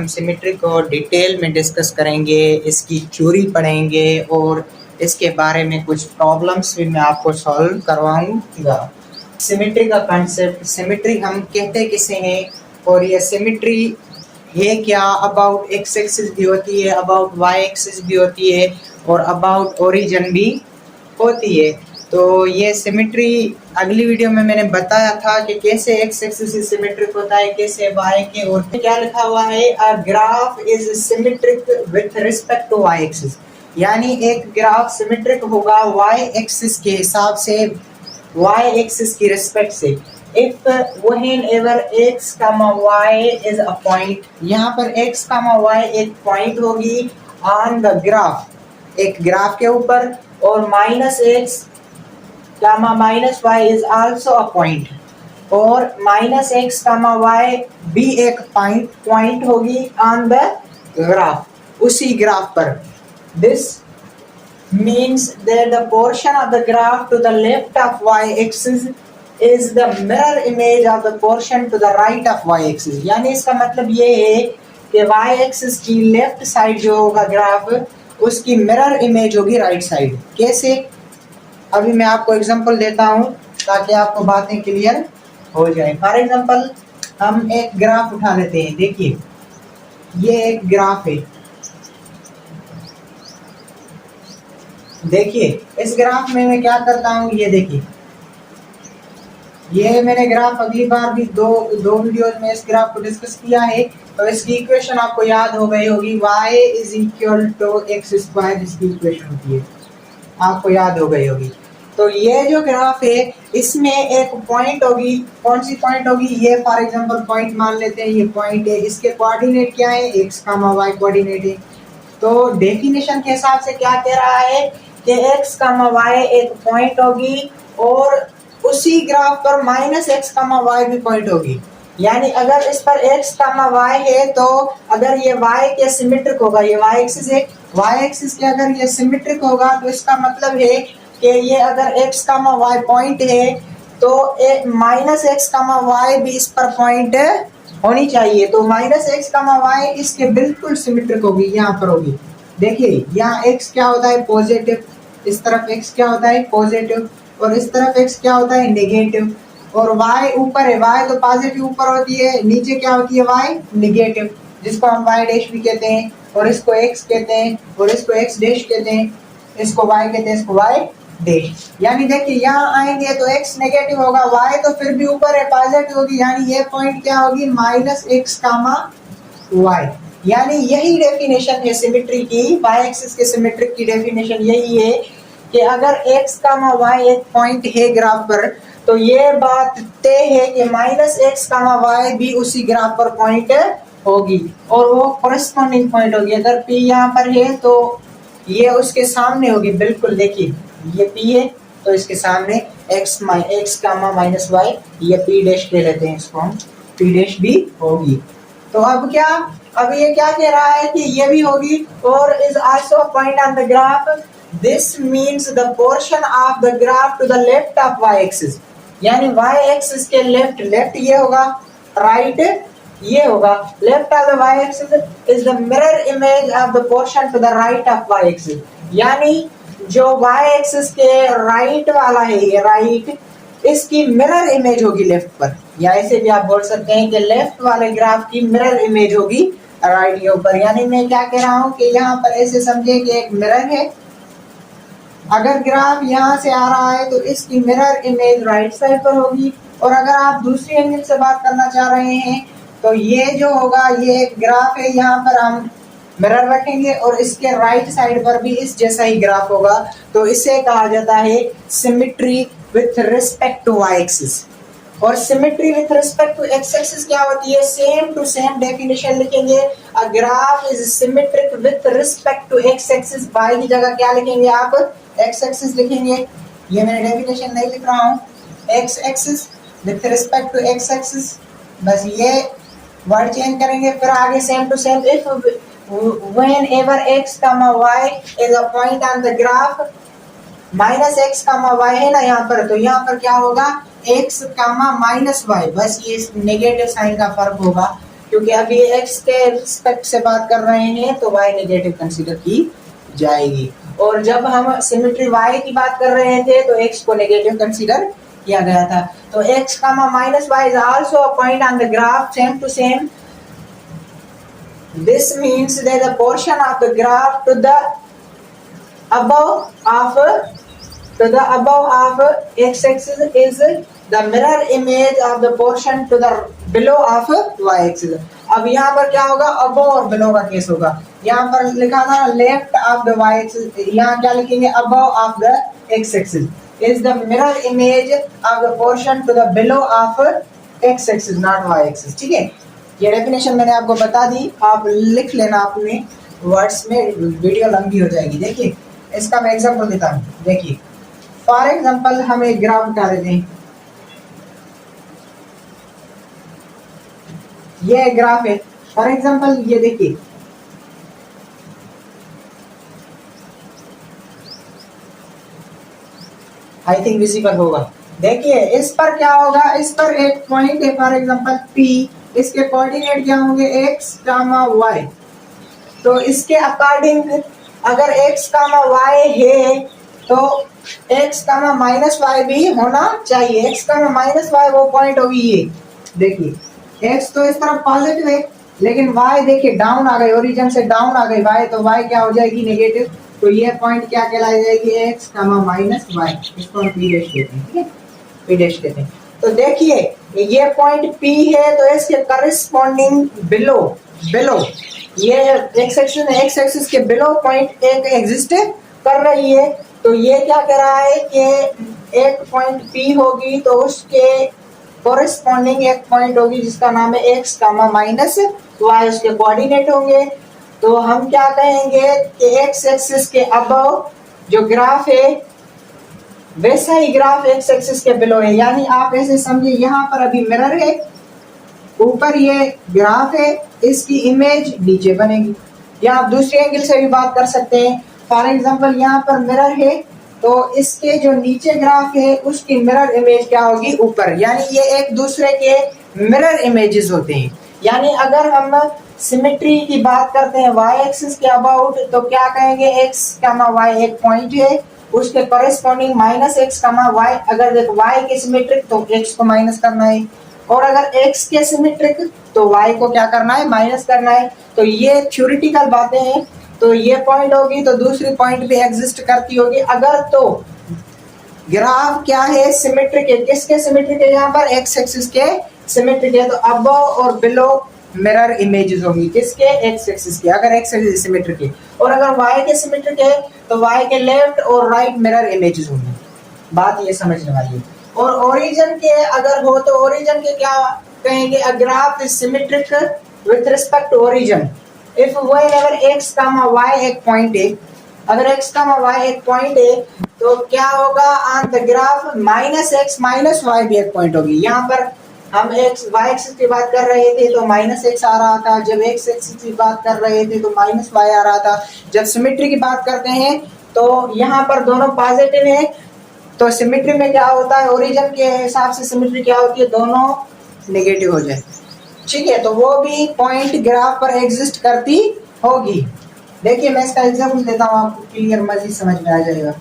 हम सिमेट्री को डिटेल में डिस्कस करेंगे, इसकी थ्योरी पढ़ेंगे और इसके बारे में कुछ प्रॉब्लम्स भी मैं आपको सॉल्व करवाऊंगा। सिमेट्री का कॉन्सेप्ट, सिमेट्री हम कहते किसे हैं और ये सिमेट्री है क्या, अबाउट एक्स एक्सिस भी होती है, अबाउट वाई एक्सिस भी होती है और अबाउट ओरिजिन भी होती है। तो ये सिमेट्री अगली वीडियो में मैंने बताया था कि कैसे एक्स एक्सिस सिमेट्रिक होता है, कैसे वाई के, और क्या लिखा हुआ है, a graph is symmetric with respect to Y axis, यानी एक ग्राफ सिमेट्रिक होगा वाई एक्सिस के हिसाब से, वाई एक्सिस की रिस्पेक्ट से। If whenever x, y is a point, यहाँ पर x, y एक पॉइंट होगी ऑन द ग्राफ, एक ग्राफ के ऊपर, और minus x minus y is also a point, और माइनस एक्स वाई भी एक पॉइंट होगी ऑन द ग्राफ, उसी ग्राफ पर। This means that the portion of the graph to the left of y-axis is the mirror image of the portion to the right of y-axis। यानी इसका मतलब ये है कि y-axis की लेफ्ट साइड जो होगा ग्राफ, उसकी मिरर इमेज होगी राइट साइड। कैसे, अभी मैं आपको एग्जांपल देता हूँ ताकि आपको बातें क्लियर हो जाए। फॉर एग्जांपल हम एक ग्राफ उठा लेते हैं। देखिए ये एक ग्राफ है, देखिए इस ग्राफ में मैं क्या करता हूँ, ये देखिए ये मैंने ग्राफ अगली बार भी दो वीडियोज में इस ग्राफ को डिस्कस किया है। तो इसकी इक्वेशन आपको याद हो गई होगी, y is equal to x square, इसकी इक्वेशन होती है, आपको याद हो गई होगी। तो ये जो ग्राफ है इसमें एक पॉइंट होगी, कौन सी पॉइंट होगी, ये फॉर एग्जांपल पॉइंट मान लेते हैं, ये पॉइंट है, इसके कोऑर्डिनेट क्या है, x, y कोऑर्डिनेट है। तो डेफिनेशन के हिसाब से क्या कह रहा है कि x, y एक पॉइंट होगी और उसी ग्राफ पर माइनस एक्स, वाई भी पॉइंट होगी। यानी अगर इस पर x, y है तो अगर ये y के सिमेट्रिक होगा, ये y एक्सिस है, y एक्सिस के अगर ये सिमेट्रिक होगा तो इसका मतलब है कि ये अगर x, y पॉइंट है तो माइनस एक्स, y भी इस पर पॉइंट होनी चाहिए। तो माइनस एक्स, y इसके बिल्कुल सिमेट्रिक होगी, यहाँ पर होगी। देखिए यहाँ x क्या होता है, पॉजिटिव, इस तरफ x क्या होता है, पॉजिटिव, और इस तरफ x क्या होता है, नेगेटिव, और y ऊपर है, y तो पॉजिटिव ऊपर होती है, नीचे क्या होती है, y नेगेटिव, जिसको हम y डैश भी कहते हैं, और इसको x कहते हैं, और इसको x डैश कहते हैं, इसको y कहते हैं, इसको y डैश। यानी देखिए यहाँ आएंगे तो x नेगेटिव होगा, y तो फिर भी ऊपर है, पॉजिटिव होगी, यानी ये पॉइंट क्या होगी, माइनस एक्स, y। यानी यही डेफिनेशन है सिमेट्री की, y एक्सिस के सिमेट्रिक की डेफिनेशन यही है कि अगर x, y एक पॉइंट है ग्राफ पर, तो ये बात तय है कि माइनस एक्स, y भी उसी ग्राफ पर पॉइंट होगी और वो कोरेस्पॉन्डिंग पॉइंट होगी। अगर p यहाँ पर है तो ये उसके सामने होगी, बिल्कुल देखिए ये p है तो इसके सामने x, माइनस y, ये p डैश ले लेते हैं, इसको हम p डैश भी होगी। तो अब क्या, अब ये क्या कह रहा है कि ये भी होगी, और is also point on the graph. This means the portion of the graph to the left of y-axis, यानी y-axis के लेफ्ट ये होगा, राइट ये होगा। Left of the y-axis is the mirror image of the portion to the right of y-axis, यानी जो y-axis के right वाला है, ये राइट, इसकी मिरर इमेज होगी लेफ्ट पर, या ऐसे भी आप बोल सकते हैं कि लेफ्ट वाले ग्राफ की मिरर इमेज होगी राइट के ऊपर। यानी मैं क्या कह रहा हूँ कि यहाँ पर ऐसे समझे कि एक मिरर है, अगर ग्राफ यहाँ से आ रहा है तो इसकी मिरर इमेज राइट साइड पर होगी, और अगर आप दूसरी एंगल से बात करना चाह रहे हैं तो ये जो होगा, ये एक ग्राफ है, यहाँ पर हम मिरर रखेंगे और इसके राइट साइड पर भी इस जैसा ही ग्राफ होगा। तो इसे कहा जाता है symmetry with respect to Y axis. और symmetry with respect to x axis क्या होती है, सेम टू सेम डेफिनेशन लिखेंगे। A graph is symmetric with respect to x axis, Y की जगह क्या लिखेंगे आप, एक्स एक्सिस लिखेंगे। ये मैंने डेफिनेशन नहीं लिख रहा हूँ, x axis with respect to x axis, बस ये वर्ड चेंज करेंगे, फिर आगे same to same. If whenever x, y is a point on the graph, minus x, y है ना यहाँ पर, तो यहाँ पर क्या होगा, x, माइनस y, बस ये नेगेटिव साइन का फर्क होगा। क्योंकि अभी x के रिस्पेक्ट से बात कर रहे हैं तो y नेगेटिव कंसीडर की जाएगी, और जब हम सिमेट्री y की बात कर रहे थे तो x को नेगेटिव कंसीडर किया गया था। तो x, minus y is also a point on the graph same to same. This means that the portion of the graph to the above of x-axis is the mirror image of the portion to the below of y-axis. अब यहाँ पर क्या होगा, above और below का case होगा। यहाँ पर लिखा था left of the y-axis, यहाँ क्या लिखेंगे, above of the x-axis is the mirror image of the portion to the below of x-axis, not y-axis। ठीक है, ये डेफिनेशन मैंने आपको बता दी, आप लिख लेना अपने वर्ड्स में, वीडियो लंबी हो जाएगी। देखिए इसका मैं एग्जांपल देता हूँ। देखिए फॉर एग्जांपल हम एक ग्राफ उठा लेते हैं, ये ग्राफ है फॉर एग्जांपल, ये देखिए आई थिंक विजिबल होगा। देखिए इस पर क्या होगा, इस पर एक पॉइंट है फॉर एग्जांपल P, इसके कोऑर्डिनेट क्या होंगे x, y। तो इसके अकॉर्डिंग अगर x, y है तो x, y भी होना चाहिए। x, y वो पॉइंट होगी ये, देखिए x तो इस तरफ पॉजिटिव है, लेकिन y देखिए डाउन आ गई, ओरिजिन से डाउन आ गई y, तो y क्या हो जाएगी, नेगेटिव। तो ये पॉइंट क्या कहलाई जाएगी, x, y। इसको हम P डैश कहते हैं। ठीक है, P डैश कहते हैं। तो देखिए ये पॉइंट P है, तो इसके करस्पॉन्डिंग बिलो ये एक्स एक्सिस के बिलो पॉइंट एक एग्जिस्ट कर रही है। तो ये क्या कह रहा है कि एक पॉइंट P होगी तो उसके कोरिस्पॉन्डिंग एक पॉइंट होगी जिसका नाम है x, y, उसके कोऑर्डिनेट होंगे। तो हम क्या कहेंगे कि एक्स एक्सिस के अबव जो ग्राफ है वैसा ही ग्राफ एक्स एक्सिस के बिलो है। यानी आप ऐसे समझिए, यहाँ पर अभी मिरर है, ऊपर ये ग्राफ है, इसकी इमेज नीचे बनेगी। या आप दूसरे एंगल से भी बात कर सकते हैं। फॉर एग्जांपल यहाँ पर मिरर है तो इसके जो नीचे ग्राफ है उसकी मिरर इमेज क्या होगी, ऊपर। यानी ये एक दूसरे के मिरर इमेजेस होते हैं। यानी अगर हम सिमेट्री की बात करते हैं y एक्सिस के अबाउट, तो क्या कहेंगे, x, y एक पॉइंट है, उसके कॉरेस्पॉन्डिंग -x, y। अगर देखो y के सिमेट्रिक तो x को माइनस करना है, और अगर x के सिमेट्रिक तो y को क्या करना है, माइनस करना है। तो ये थ्योरेटिकल बातें हैं। तो ये पॉइंट होगी तो दूसरी पॉइंट भी एग्जिस्ट करती होगी। अगर तो ग्राफ क्या है, सिमेट्रिक है। किसके सिमेट्रिक है, यहाँ पर x एक्सिस के सिमेट्रिक है, तो अबव और बिलो मिरर इमेजेस होंगी। किसके, x एक्सिस के, अगर x एक्सिस सिमेट्रिक है। और अगर y के सिमेट्रिक है तो y के लेफ्ट और राइट मिरर इमेजेस होंगी। बात ये समझने वाली है। और ओरिजिन के अगर हो तो ओरिजिन के क्या कहेंगे, a graph is symmetric with respect to origin if whenever x, y एक पॉइंट है। अगर x, y एक पॉइंट है तो क्या होगा, on the graph -x, y भी एक पॉइंट होगी। यहाँ पर हम x, y एक्सिस की बात कर रहे थे तो -x आ रहा था, जब x एक्सिस की बात कर रहे थे तो -y आ रहा था। जब सिमेट्री की बात करते हैं तो यहाँ पर दोनों पॉजिटिव है। तो सिमेट्री में क्या होता है, ओरिजिन के हिसाब से सिमेट्री क्या होती है, दोनों नेगेटिव हो जाए। ठीक है, तो वो भी पॉइंट ग्राफ पर एग्जिस्ट करती होगी। देखिए मैं इसका एग्जांपल देता हूँ, आपको क्लियर मजीद समझ में आ जाएगा।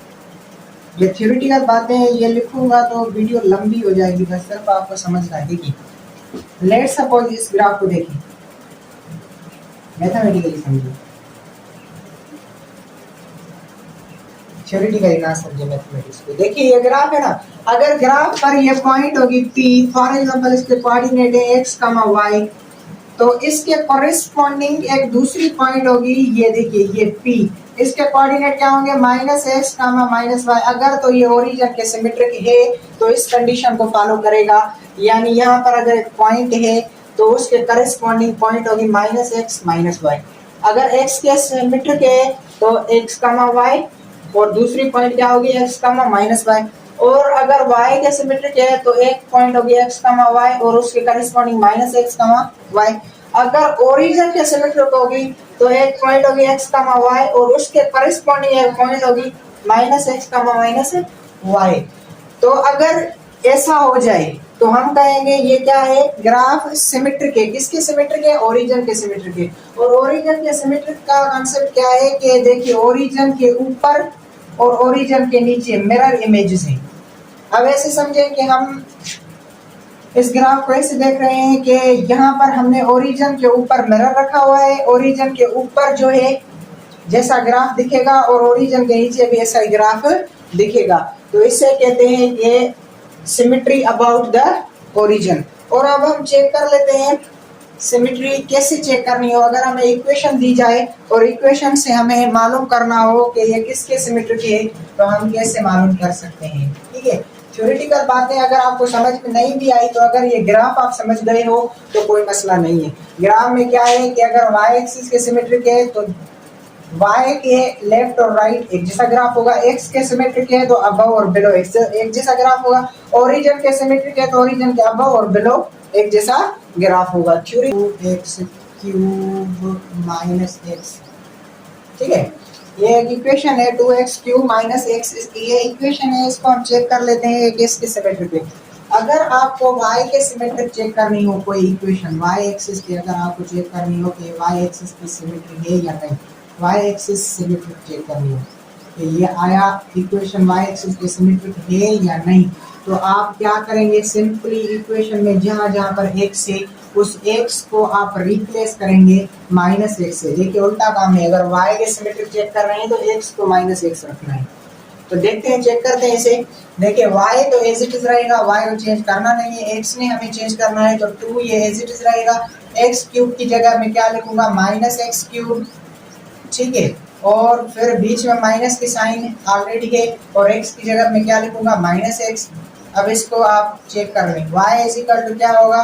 ये थ्योरेटिकल बातें हैं, ये लिखूंगा तो वीडियो लंबी हो जाएगी, बस सिर्फ आपको समझना है। देखिए लेट्स सपोज इस ग्राफ को देखिए, मैथमेटिकली समझिए, थ्योरेटिकली ना समझिए मैथमेटिक्स को। देखिए ये ग्राफ है ना, अगर ग्राफ पर ये पॉइंट होगी P, फॉर एग्जांपल इसके कोऑर्डिनेट है x, y, तो इसके कॉरेस्पॉन्डिंग एक दूसरी पॉइंट होगी, ये देखिए ये P, इसके कोऑर्डिनेट क्या होंगे, -x, -y। अगर तो ये ओरिजिन के सिमेट्रिक है तो इस कंडीशन को फॉलो करेगा। यानी यहाँ पर अगर एक पॉइंट है तो उसके कॉरेस्पॉन्डिंग पॉइंट होगी -x, -y। अगर x के सिमेट्रिक है तो x, y, और दूसरी पॉइंट क्या होगी, x, -y। और अगर y के सिमेट्रिक है तो एक पॉइंट होगी x, y, और उसके कॉरेस्पॉन्डिंग -x, y। अगर ओरिजिन के सिमेट्रिक होगी तो एक पॉइंट होगी x, y, और उसके कॉरेस्पॉन्डिंग एक पॉइंट होगी -x, y। तो अगर ऐसा हो जाए तो हम कहेंगे ये क्या है, ग्राफ सिमेट्रिक है। किसके सिमेट्रिक है, ओरिजिन के सिमेट्रिक है। और ओरिजिन के सिमेट्रिक का कांसेप्ट क्या है कि देखिए ओरिजिन के ऊपर और ओरिजिन के नीचे मिरर इमेजेस हैं। अब ऐसे समझें कि हम इस ग्राफ को ऐसे देख रहे हैं कि यहाँ पर हमने ओरिजिन के ऊपर मिरर रखा हुआ है, ओरिजिन के ऊपर जो है जैसा ग्राफ दिखेगा और ओरिजिन के नीचे भी ऐसा ही ग्राफ दिखेगा। तो इससे कहते हैं कि सिमेट्री अबाउट द ओरिजिन। और अब हम चेक कर लेते हैं सिमेट्री कैसे चेक करनी हो। अगर हमें इक्वेशन दी जाए और इक्वेशन से हमें मालूम करना हो कि ये किसके सिमेट्रिक है, तो हम कैसे मालूम कर सकते हैं। ठीक है, थ्योरेटिकल बातें अगर आपको समझ में नहीं भी आई तो अगर ये ग्राफ आप समझ गए हो तो कोई मसला नहीं है। ग्राफ में क्या है कि अगर y एक्सिस के सिमेट्रिक है तो y के लेफ्ट और राइट एक जैसा ग्राफ होगा, x के सिमेट्रिक है तो अबव और बिलो एक जैसा ग्राफ होगा, ओरिजिन के सिमेट्रिक है तो ओरिजिन के अबव और बिलो एक जैसा ग्राफ होगा। Theory 2x cube minus x, ठीक है, ये एक इक्वेशन है 2x क्यूब माइनस x, ये इक्वेशन है, इसको हम चेक कर लेते हैं कि इसके सिमेट्रिक है। अगर आपको y के सिमेट्रिक चेक करनी हो कोई इक्वेशन y एक्सिस की, अगर आपको चेक करनी हो कि y एक्सिस की सिमेट्रिक है या नहीं, y एक्सिस सिमेट्रिक चेक करनी हो कि ये आया इक्वेशन y एक्सिस की सिमेट्रिक है या नहीं, तो आप क्या करेंगे, सिंपली इक्वेशन में जहां जहां पर x है उस x को आप रिप्लेस करेंगे माइनस x से। देखिए उल्टा काम है, अगर y के सिमेट्रिक चेक कर रहे हैं तो x को माइनस x रखना है। तो देखते हैं, चेक करते हैं इसे। देखिए y तो एज इट इज रहेगा, y को चेंज करना नहीं है, x ने हमें चेंज करना है तो 2 ये एज इट इज रहेगा। x क्यूब की जगह मैं क्या लिखूंगा, माइनस एक्स क्यूब, ठीक है, और फिर बीच में माइनस की साइन ऑलरेडी है और x की जगह मैं क्या लिखूंगा, माइनस एक्स। अब इसको आप चेक कर लें, y इज इक्वल टू क्या होगा,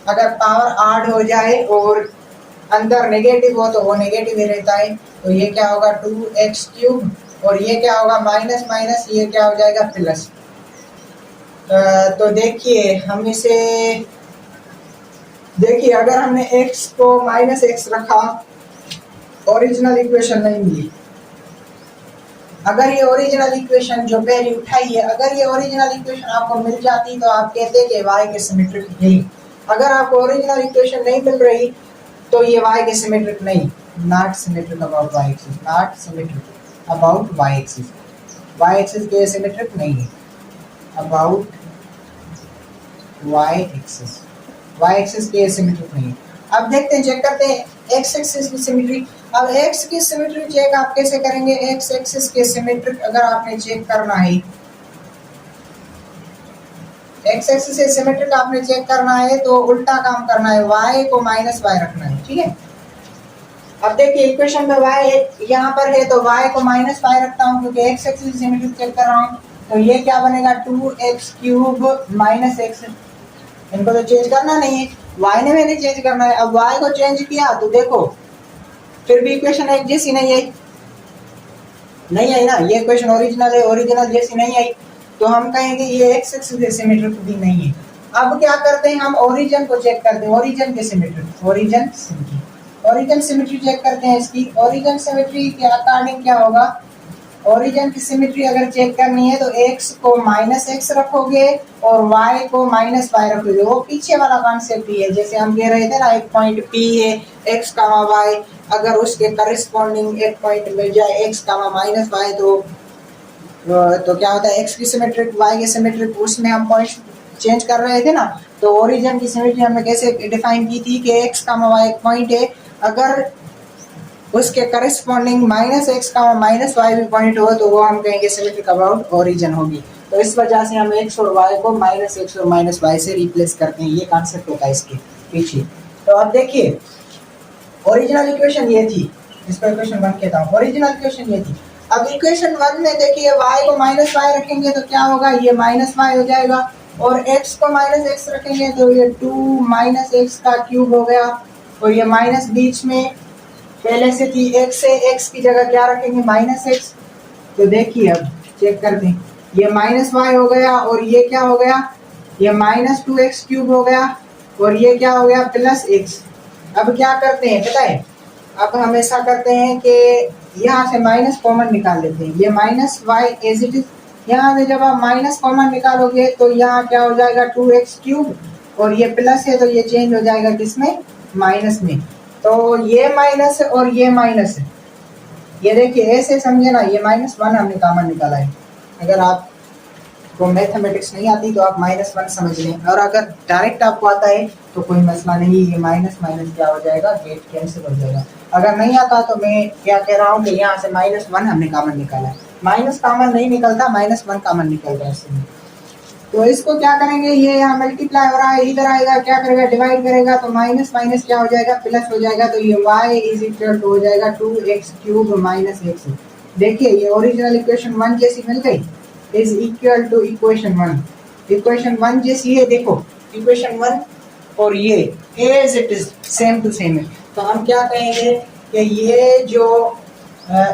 अगर पावर ऐड हो जाए और अंदर नेगेटिव हो तो वो नेगेटिव ही रहता है, तो ये क्या होगा 2x क्यूब और ये क्या होगा माइनस माइनस, ये क्या हो जाएगा प्लस। तो देखिए हम इसे देखिए अगर हमने x को माइनस एक्स रखा, ओरिजिनल इक्वेशन नहीं मिली, अगर ये ओरिजिनल इक्वेशन जो पहले उठाई है, अगर ये ओरिजिनल इक्वेशन आपको मिल जाती तो आप कहते कि y के सिमेट्रिक नहीं। अगर आपको ओरिजिनल इक्वेशन नहीं मिल रही तो ये y के सिमेट्रिक नहीं, not symmetric about y axis, not symmetric about y axis, y axis के सिमेट्रिक नहीं है, about y axis, y axis के सिमेट्रिक नहीं है। अब देखते हैं, चेक करते हैं x एक्सिस की सिमेट्री। अब x की सिमेट्री चेक आप कैसे करेंगे, x एक्सिस के सिमेट्रिक अगर आपने चेक करना है, x एक्सिस से सिमेट्रिक आपने चेक करना है तो उल्टा काम करना है, y को माइनस y रखना है, ठीक है। अब देखिए इक्वेशन में y यहाँ पर है तो y को माइनस y रखता हूँ क्योंकि x एक्सिस से सिमेट्रिक चेक कर रहा हूँ, तो ये क्या बनेगा 2x क्यूब माइनस x। इनको तो चेंज करना नहीं है, y ने मैंने चेंज करना है। अब y को चेंज किया तो देखो फिर भी इक्वेशन एक जैसी नहीं आई, नहीं आई ना, ये इक्वेशन ओरिजिनल है, ओरिजिनल जैसी नहीं आई, तो हम कहेंगे ये x एक्सिस के सिमेट्रिक भी नहीं है। अब क्या करते हैं, हम ओरिजिन को चेक करते हैं, ओरिजिन के सिमेट्रिक, ओरिजिन सिमेट्री चेक करते हैं इसकी। ओरिजिन सिमेट्री के अकॉर्डिंग क्या होगा, ओरिजिन की सिमेट्री अगर चेक करनी है तो x को माइनस एक्स रखोगे और y को माइनस वाई रखोगे, वो पीछे वाला कॉन्सेप्ट ही है। जैसे हम कह रहे थे ना, एक पॉइंट P है x कामा y, अगर उसके करस्पॉन्डिंग एक पॉइंट मिल जाए x कामा माइनस वाई तो क्या होता है, x की सिमेट्रिक y की सिमेट्रिक, उसमें हम पॉइंट चेंज कर रहे थे ना। तो ओरिजिन की सिमेट्री हमने कैसे डिफाइन की थी कि x कामा y एक पॉइंट है, अगर उसके करस्पॉन्डिंग माइनस एक्स का माइनस वाई भी पॉइंट हो तो वो हम कहेंगे सिमेट्रिक अबाउट ओरिजिन होगी। तो इस वजह से हम एक्स और वाई को माइनस एक्स और माइनस वाई से रिप्लेस करते हैं, ये कॉन्सेप्ट होता है इसके पीछे। तो अब देखिए ओरिजिनल इक्वेशन ये थी, इसको इक्वेशन 1 कहता हूँ, ओरिजिनल इक्वेशन ये थी। अब इक्वेशन 1 में देखिए y को माइनस वाई रखेंगे तो क्या होगा, ये माइनस वाई हो जाएगा, और x को माइनस एक्स रखेंगे तो ये 2 माइनस एक्स का क्यूब हो गया, और ये माइनस बीच में पहले से थी, x से x की जगह क्या रखेंगे, माइनस एक्स। तो देखिए अब चेक करते हैं, ये माइनस वाई हो गया और ये क्या हो गया, ये माइनस 2x क्यूब हो गया और ये क्या हो गया प्लस x। अब क्या करते हैं पता है, अब हम ऐसा करते हैं कि यहाँ से माइनस कॉमन निकाल लेते हैं, ये minus y as it is यहाँ से जब आप माइनस कॉमन निकालोगे तो यहाँ क्या हो जाएगा 2x³ और ये प्लस है तो ये चेंज हो जाएगा किसमें, माइनस में। तो ये माइनस है और ये माइनस है, ये देखिए ऐसे समझे ना, ये -1 हमने कॉमन निकाला है। अगर आपको मैथमेटिक्स नहीं आती तो आप -1 समझ लें, और अगर डायरेक्ट आपको आता है तो कोई मसला नहीं, ये माइनस माइनस क्या हो जाएगा, गेट कैंसिल हो जाएगा। अगर नहीं आता तो मैं क्या कह रहा हूँ कि यहाँ से -1 हमने कॉमन निकाला है, माइनस कॉमन नहीं निकलता, -1 कॉमन निकल रहा है इसमें। तो इसको क्या करेंगे, ये यहाँ मल्टीप्लाई हो रहा है, इधर आएगा क्या करेगा, डिवाइड करेगा तो माइनस माइनस क्या हो जाएगा, प्लस हो जाएगा। तो ये y इज इक्वल टू हो जाएगा 2x³ - x। देखिए ये ओरिजिनल इक्वेशन 1 जैसी मिल गई, इज इक्वल टू इक्वेशन 1 जैसी है। देखो इक्वेशन 1 और ये as it is same to same है। तो हम क्या कहेंगे कि ये जो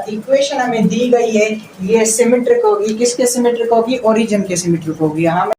इक्वेशन हमें दी गई है ये सिमेट्रिक होगी, किसके सिमेट्रिक होगी, ओरिजिन के सिमेट्रिक होगी। हमें